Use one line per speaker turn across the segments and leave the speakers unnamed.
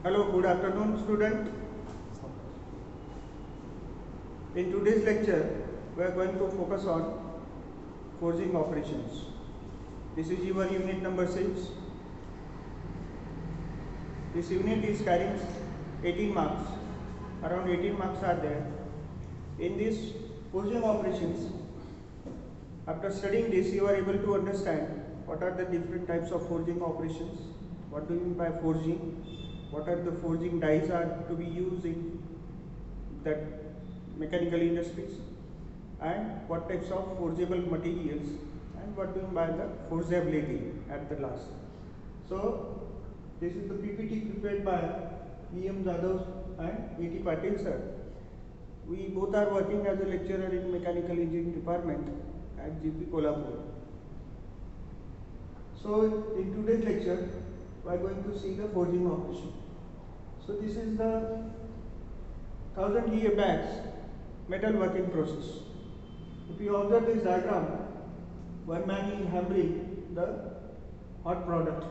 Hello, good afternoon, student. In today's lecture, we are going to focus on forging operations. This is your unit number 6. This unit is carrying 18 marks. Around 18 marks are there. In this forging operations, after studying this, you are able to understand what are the different types of forging operations, what do you mean by forging, what are the forging dies are to be used in that mechanical industries, and what types of forgeable materials, and what do you mean by the forgeability at the last. So this is the PPT prepared by E.M. Jadhav and A.T. Patil sir. We both are working as a lecturer in mechanical engineering department at GP Kolhapur. So in today's lecture, we are going to see the forging operation. So this is the 1000 year back metal working process. If you observe this diagram, one man is hammering the hot product.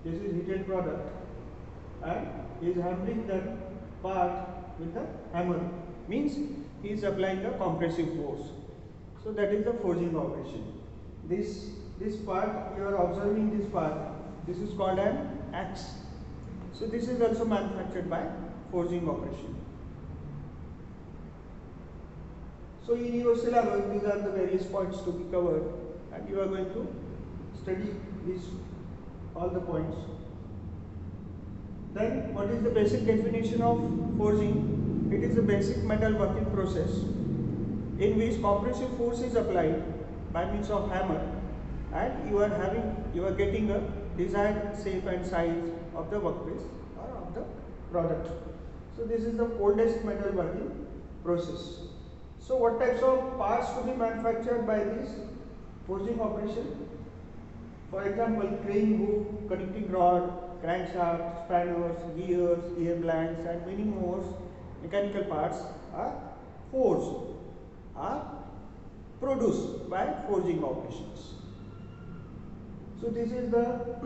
This is heated product, and he is hammering that part with a hammer. Means he is applying a compressive force. So that is the forging operation. This part, you are observing this part, this is called an axe. So this is also manufactured by forging operation. So in your syllabus, these are the various points to be covered, and you are going to study all the points. Then what is the basic definition of forging? It is a basic metal working process in which compressive force is applied by means of hammer, and you are getting a desired shape and size of the workpiece or of the product. So this is the oldest metal working process. So what types of parts to be manufactured by this forging operation? For example, crane hook, connecting rod, crankshaft, spanners, gears, gear blanks, and many more mechanical parts are produced by forging operations. So this is the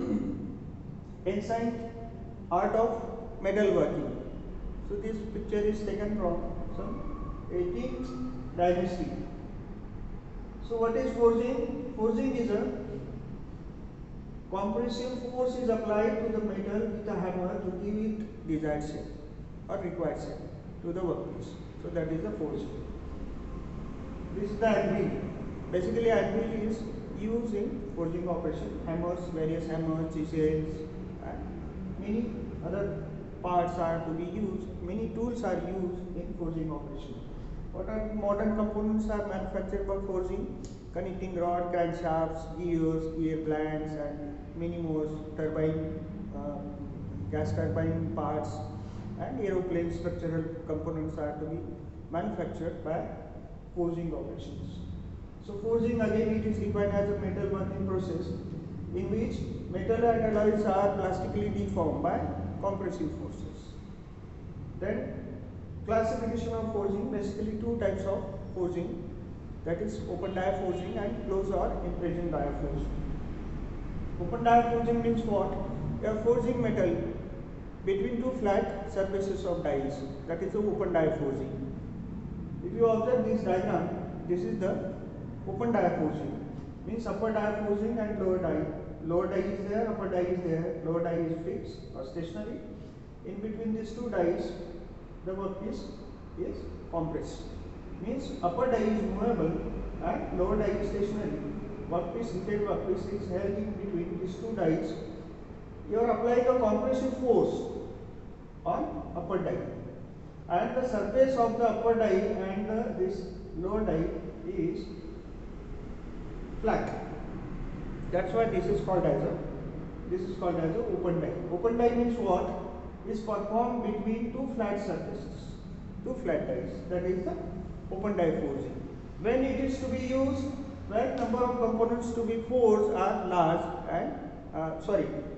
ancient art of metal working. So this picture is taken from some 18th dynasty. So what is forging? Forging is a compressive force is applied to the metal with a hammer to give it desired shape or required shape to the workpiece. So that is the forging. This is the anvil. Basically, anvil is used in forging operation. Hammers, various hammers, chisels, and many other parts are to be used. Many tools are used in forging operation. What are modern components are manufactured by forging? Connecting rod, crankshafts, gears, gear blanks, and many more turbine, gas turbine parts, and aeroplane structural components are to be manufactured by forging operations. So forging, again, it is defined as a metal working process in which metal and alloys are plastically deformed by compressive forces. Then classification of forging, basically two types of forging, that is open die forging and closed or impression die forging. Open die forging means what? You are forging metal between two flat surfaces of dies, that is the open die forging. If you observe this diagram, this is the open die forging, means upper die forging and lower die. Lower die is there, upper die is there, lower die is fixed or stationary. In between these two dies, the workpiece is compressed. Means upper die is movable and lower die is stationary. Workpiece, heated workpiece is held in between these two dies. You are applying a compressive force on upper die, and the surface of the upper die and this lower die is flat. That's why this is called as a open die. Open die means what? Is performed between two flat surfaces, two flat dies. That is the open die forging. When it is to be used, when number of components to be forged are large and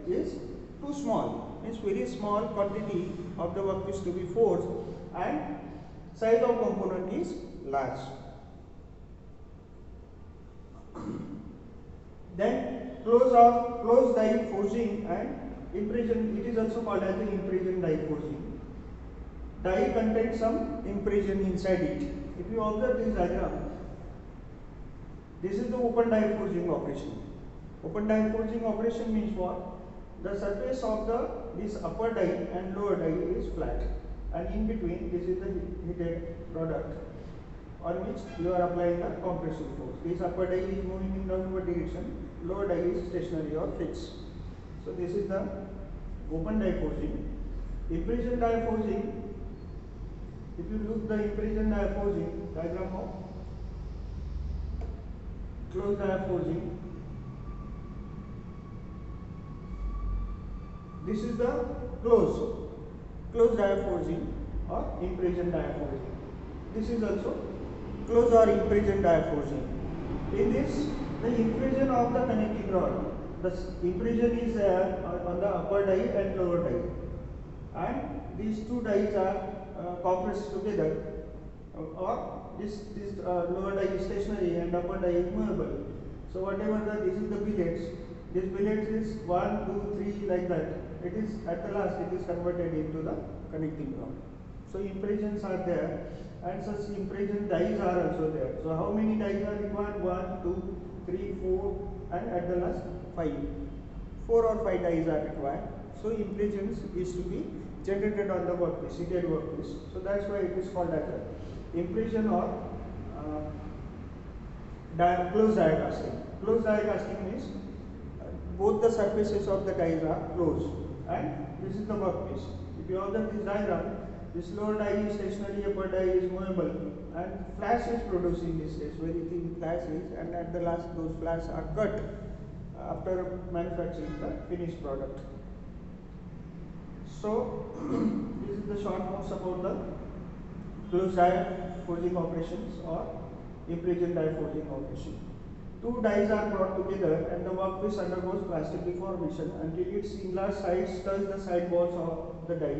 is too small, means very small quantity of the workpiece to be forged and size of component is large. Then closed die forging and impression, it is also called as the impression die forging. Die contains some impression inside it. If you observe this diagram, this is the open die forging operation. Open die forging operation means what? The surface of this upper die and lower die is flat, and in between this is the heated product on which you are applying the compressive force. This upper die is moving in downward direction, lower die is stationary or fixed. So this is the open die forging. Impression die forging, if you look the impression die forging diagram of closed die forging, this is the closed die forging or impression die forging. This is also closed or impression die forging. In this, the impression of the connecting rod, the impression is on the upper die and lower die, and these two dies are compressed together, or this lower die is stationary and upper die is movable. So whatever this is the billets, this billets is 1, 2, 3 like that. It is at the last it is converted into the connecting rod. So impressions are there, and such impression dies are also there. So how many dies are required? 1, 2, 3, 4, and at the last 5. 4 or 5 dies are required. So impressions is to be generated on the workpiece, heated workpiece. So that's why it is called as a impression or closed die casting. Closed die casting means both the surfaces of the dies are closed, and this is the workpiece. If you observe this diagram, this lower die is stationary, upper die is movable, and flash is produced in this case, very thin flash is, and at the last those flash are cut after manufacturing the finished product. So this is the short notes about the closed die forging operations or impression die forging operation. Two dies are brought together and the workpiece undergoes plastic deformation until its enlarged sides touch the sidewalls of the die.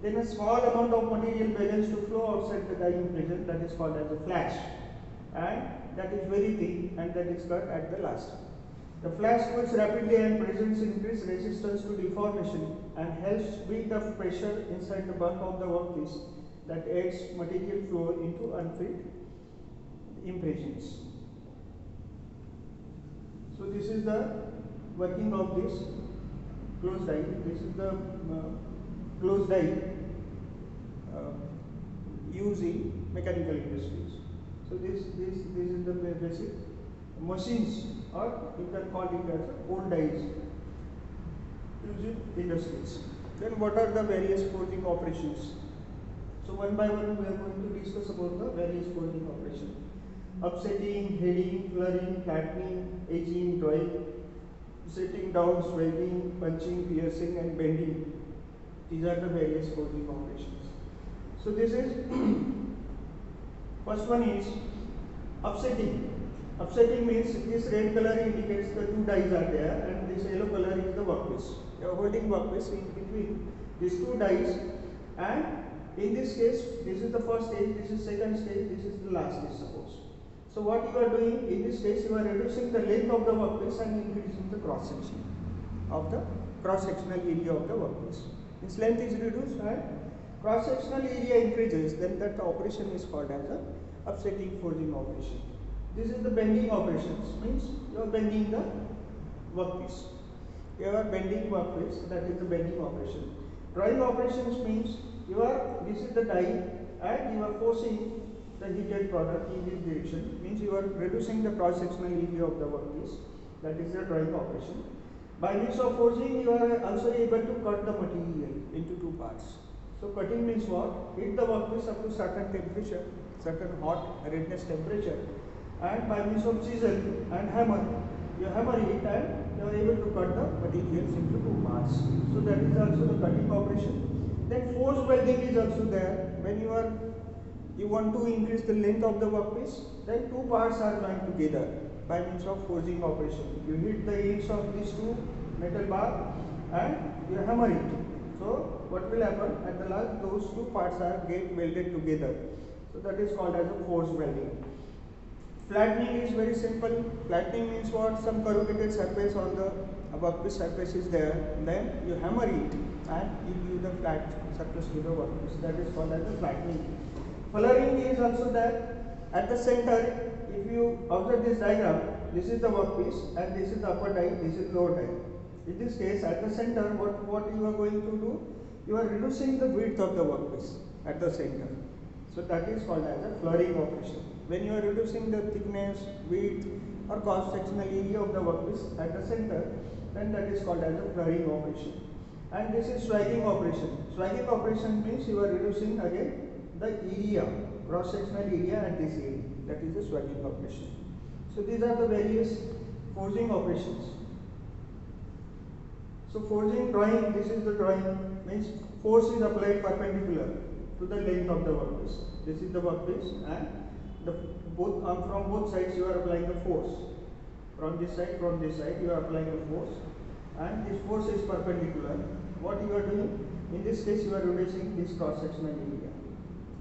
Then a small amount of material begins to flow outside the die impression, that is called as a flash, and that is very thin and that is cut at the last. The flash cools rapidly and presents increased resistance to deformation and helps build up pressure inside the bulk of the workpiece that aids material flow into unfilled impressions. So this is the working of this closed die. This is the closed die used in mechanical industries. So this is the basic machines, or you can call it as old dies used in industries. Then what are the various forging operations? So one by one we are going to discuss about the various forging operations. Upsetting, heading, fluring, flattening, edging, drawing, setting down, swelling, punching, piercing and bending. These are the various forging operations. So this is first one is upsetting. Upsetting means this red color indicates the two dies are there and this yellow color is the workpiece. You are holding workpiece in between these two dies, and in this case this is the first stage, this is second stage, this is the last stage suppose. So what you are doing in this case, you are reducing the length of the workpiece and increasing the cross section of the cross sectional area of the workpiece. Its length is reduced and cross sectional area increases, then that operation is called as a upsetting forging operation. This is the bending operations, means you are bending the workpiece. You are bending workpiece, that is the bending operation. Drawing operations means this is the die and you are forcing the heated product in this direction, means you are reducing the cross sectional area of the workpiece, that is the drawing operation. By means of forging, you are also able to cut the material into two parts. So cutting means what? Heat the workpiece up to certain temperature, certain hot redness temperature, and by means of chisel and hammer, you hammer it and you are able to cut the materials into two parts. So that is also the cutting operation. Then force welding is also there. When you want to increase the length of the workpiece, then two parts are joined together by means of forging operation. You hit the ends of these two metal bar and you hammer it. So what will happen at the last, those two parts are get welded together. So that is called as a force welding. Flattening is very simple. Flattening means what? Some corrugated surface on the a workpiece surface is there, then you hammer it and you give the flat surface to the workpiece. That is called as the flattening. Furring is also there. At the center, if you observe this diagram, this is the workpiece and this is the upper die, this is lower die. In this case, at the center, what you are going to do? You are reducing the width of the workpiece at the center. So that is called as a furring operation. When you are reducing the thickness, width or cross-sectional area of the workpiece at the center, then that is called as a furring operation. And this is swagging operation. Swagging operation means you are reducing again the area, cross-sectional area at this area. That is the swagging operation. So these are the various forging operations. So forging drawing, this is the drawing, means force is applied perpendicular to the length of the workpiece. This is the workpiece and from both sides you are applying a force. From this side you are applying a force and this force is perpendicular. What you are doing? In this case you are reducing this cross-sectional area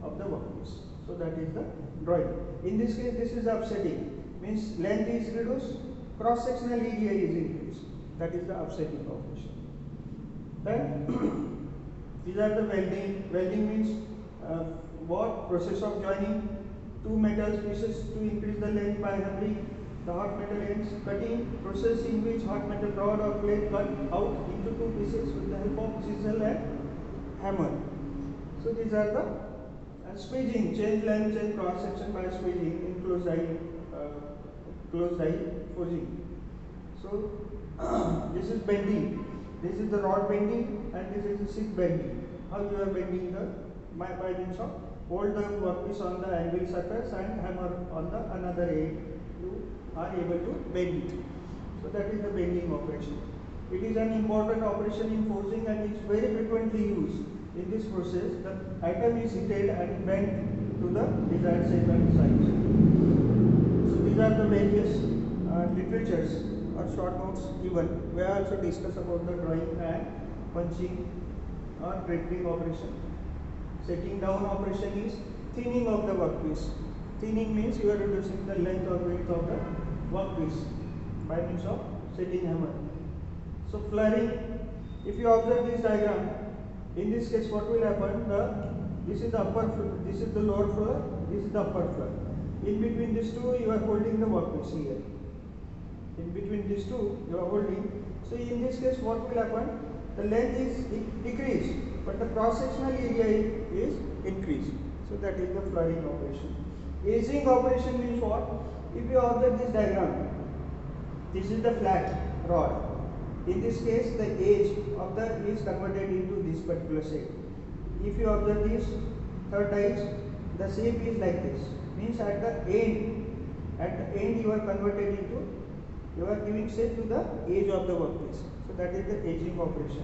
of the workpiece. So that is the drawing. In this case this is offsetting, means length is reduced, cross-sectional area is increased. That is the offsetting operation. Then these are the welding. Welding means what? Process of joining two metal pieces to increase the length by hammering the hot metal ends. Cutting, process in which hot metal rod or plate cut out into two pieces with the help of chisel and hammer. So these are the squeezing, change length, change cross section by squeezing in closed die forging. So this is bending. This is the rod bending and this is the seat bending. How you are bending the by means of hold the workpiece on the anvil surface and hammer on the another end. You are able to bend it. So that is the bending operation. It is an important operation in forging and is very frequently used. In this process, the item is heated and bent to the desired shape and size. So these are the various literatures or short notes given. We also discuss about the drawing and punching or draping operation. Setting down operation is thinning of the workpiece. Thinning means you are reducing the length or width of the workpiece by means of setting hammer. So furring, if you observe this diagram, in this case what will happen? This is the upper floor, this is the lower floor, this is the upper floor. In between these two you are holding the workpiece here. In between these two you are holding. So in this case what will happen? The length is decreased but the cross sectional area is increased. So that is the furring operation. Edging operation means what? If you observe this diagram, this is the flat rod. In this case the edge of the is converted into this particular shape. If you observe this third dies, the shape is like this. Means at the end you are converted into, you are giving shape to the edge of the workpiece. So that is the edging operation.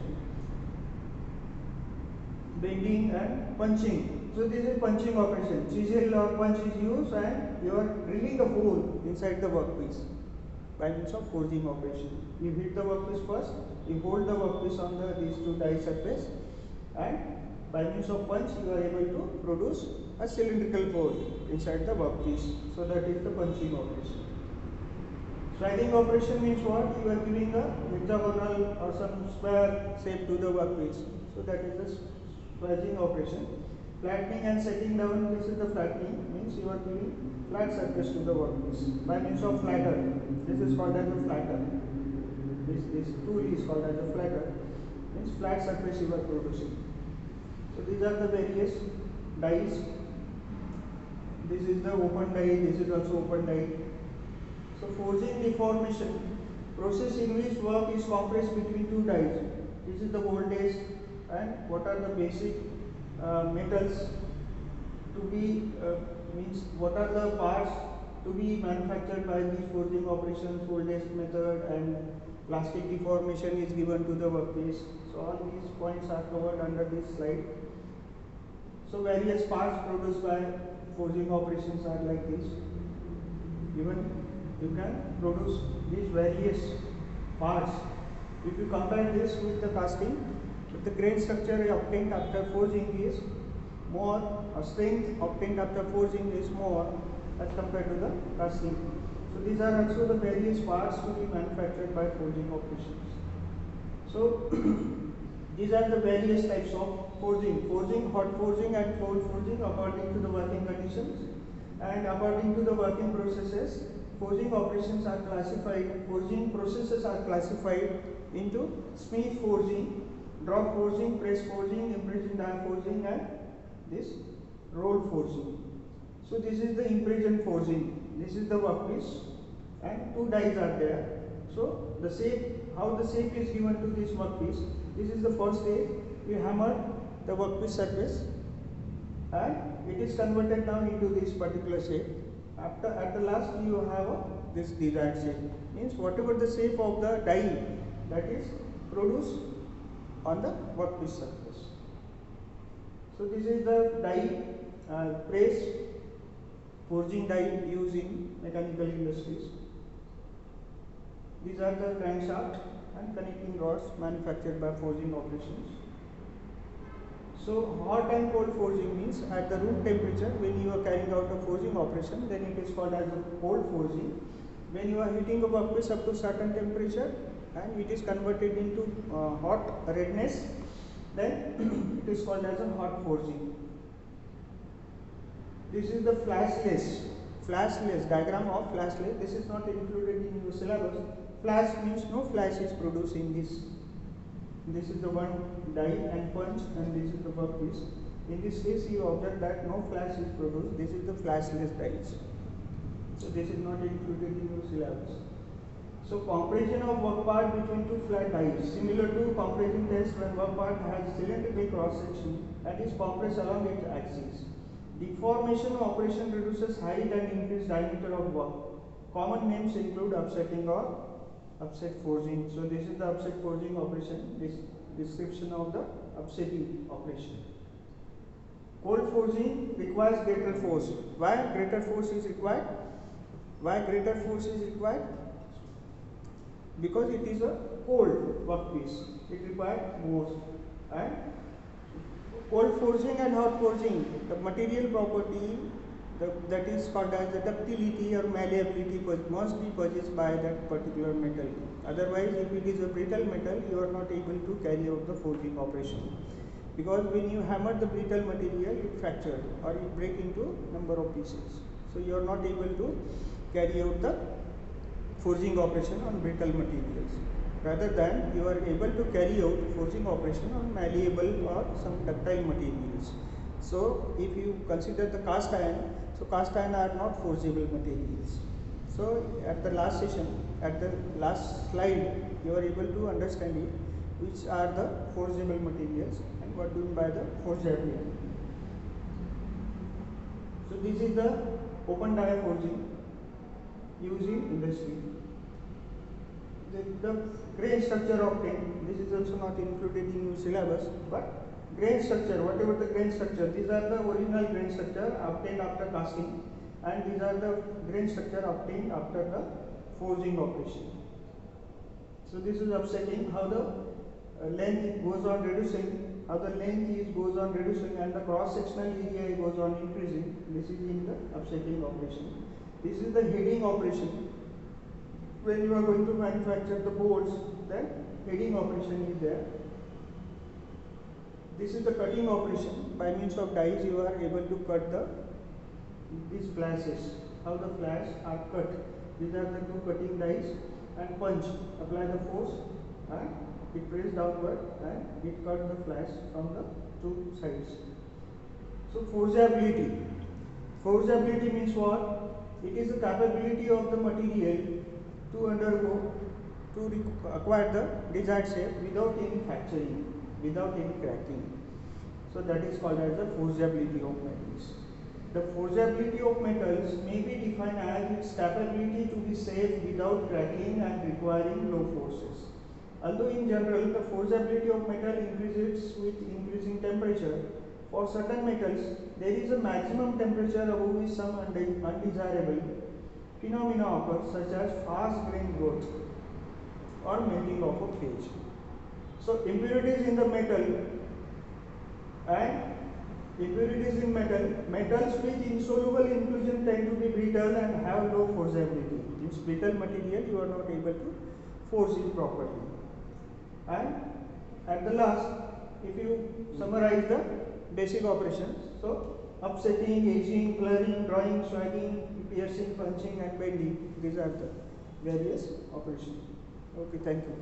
Bending and punching. So this is punching operation. Chisel or punch is used and you are drilling a hole inside the workpiece by means of forging operation. You hit the workpiece first, you hold the workpiece on these two die surface and by means of punch you are able to produce a cylindrical hole inside the workpiece. So that is the punching operation. Swagging operation means what? You are giving a hexagonal or some square shape to the workpiece. So that is the swagging operation. Flattening and setting down, this is the flattening, means you are giving flat surface to the workpiece by means of flatter. This is called as a flatter. This tool is called as a flatter, means flat surface you are producing. So these are the various dies. This is the open die, this is also open die. So forging deformation, process in which work is compressed between two dies. This is the voltage and what are the basic metals to be, means what are the parts to be manufactured by these forging operations, voltage method and plastic deformation is given to the workpiece. So all these points are covered under this slide. So various parts produced by forging operations are like this. Even you can produce these various parts. If you compare this with the casting, the grain structure obtained after forging is more, strength obtained after forging is more as compared to the casting. So these are also the various parts to be manufactured by forging operations. So these are the various types of forging, hot forging and cold forging according to the working conditions and according to the working processes. Forging operations are classified, forging processes are classified into smooth forging, drop forging, press forging, impression die forging and this roll forging. So this is the impression forging. This is the workpiece and two dies are there. So the shape, how the shape is given to this workpiece. This is the first stage. You hammer the workpiece surface and it is converted down into this particular shape. After at the last you have this desired shape. Means whatever the shape of the die that is produced on the workpiece surface. So this is the die press forging die used in mechanical industries. These are the crankshaft and connecting rods manufactured by forging operations. So hot and cold forging means at the room temperature when you are carrying out a forging operation, then it is called as a cold forging. When you are heating a workpiece up to certain temperature and it is converted into hot redness, then it is called as a hot forging. This is the flashless diagram of flashless. This is not included in your syllabus. Flash means no flash is produced in this. This is the one die and punch and this is the workpiece. In this case you observe that no flash is produced. This is the flashless dies. So this is not included in your syllabus. So compression of work part between two flat dies, similar to compression test when work part has cylindrical cross section and is compressed along its axis. Deformation operation reduces height and increases diameter of work. Common names include upsetting or upset forging. So this is the upset forging operation, this description of the upsetting operation. Cold forging requires greater force. Why greater force is required? Why greater force is required? Because it is a cold workpiece. It requires more. And cold forging and hot forging, the material property that is called as the ductility or malleability must be possessed by that particular metal. Otherwise, if it is a brittle metal, you are not able to carry out the forging operation. Because when you hammer the brittle material, it fractures or it breaks into number of pieces. So you are not able to carry out the forging operation on brittle materials. Rather than you are able to carry out forging operation on malleable or some ductile materials. So if you consider the cast iron, so cast iron are not forgeable materials. So at the last session, at the last slide, you are able to understand it, which are the forgeable materials and what do you mean by the forgeability. So this is the open die forging used in industry. The grain structure obtained, this is also not included in your syllabus, but grain structure, whatever the grain structure, these are the original grain structure obtained after casting and these are the grain structure obtained after the forging operation. So this is upsetting how the length goes on reducing, how the length goes on reducing and the cross sectional area goes on increasing. This is in the upsetting operation. This is the heading operation. When you are going to manufacture the bolts, then heading operation is there. This is the cutting operation. By means of dies, you are able to cut these flashes. How the flash are cut. These are the two cutting dies and punch. Apply the force and it press downward and it cut the flash from the two sides. So forgeability. Forgeability means what? It is the capability of the material to undergo, to acquire the desired shape without any fracturing, without any cracking. So that is called as the forgeability of metals. The forgeability of metals may be defined as its capability to be safe without cracking and requiring low forces. Although in general the forgeability of metal increases with increasing temperature, for certain metals there is a maximum temperature above which some undesirable phenomena occur, such as fast grain growth or melting of a phase. So impurities in the metal and Impurities in metal. Metals with insoluble inclusion tend to be brittle and have low forceability. Means brittle material you are not able to force it properly. And at the last, if you summarize the basic operations, so upsetting, aging, blurring, drawing, swagging, piercing, punching and bending, these are the various operations. Okay, thank you.